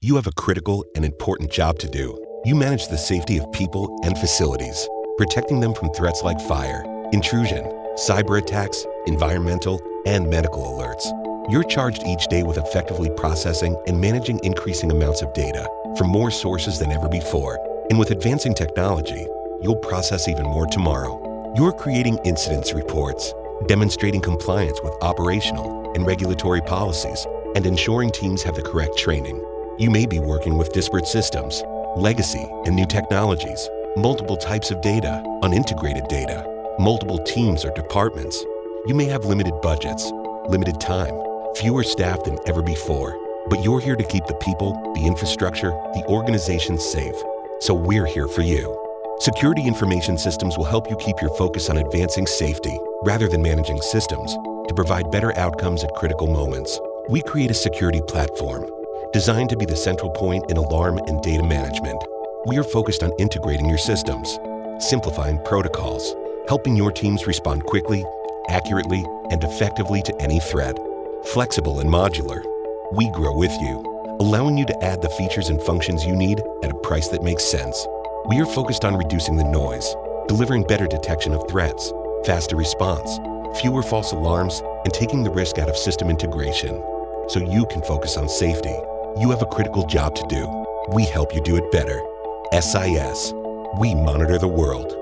You have a critical and important job to do. You manage the safety of people and facilities, protecting them from threats like fire, intrusion, cyber attacks, environmental, and medical alerts. You're charged each day with effectively processing and managing increasing amounts of data from more sources than ever before. And with advancing technology, you'll process even more tomorrow. You're creating incidents reports, demonstrating compliance with operational and regulatory policies, and ensuring teams have the correct training. You may be working with disparate systems, legacy and new technologies, multiple types of data, unintegrated data, multiple teams or departments. You may have limited budgets, limited time, fewer staff than ever before, but you're here to keep the people, the infrastructure, the organization safe. So we're here for you. Security information systems will help you keep your focus on advancing safety rather than managing systems to provide better outcomes at critical moments. We create a security platform designed to be the central point in alarm and data management. We are focused on integrating your systems, simplifying protocols, helping your teams respond quickly, accurately, and effectively to any threat. Flexible and modular, we grow with you, allowing you to add the features and functions you need at a price that makes sense. We are focused on reducing the noise, delivering better detection of threats, faster response, fewer false alarms, and taking the risk out of system integration, so you can focus on safety. You have a critical job to do. We help you do it better. SIS. We monitor the world.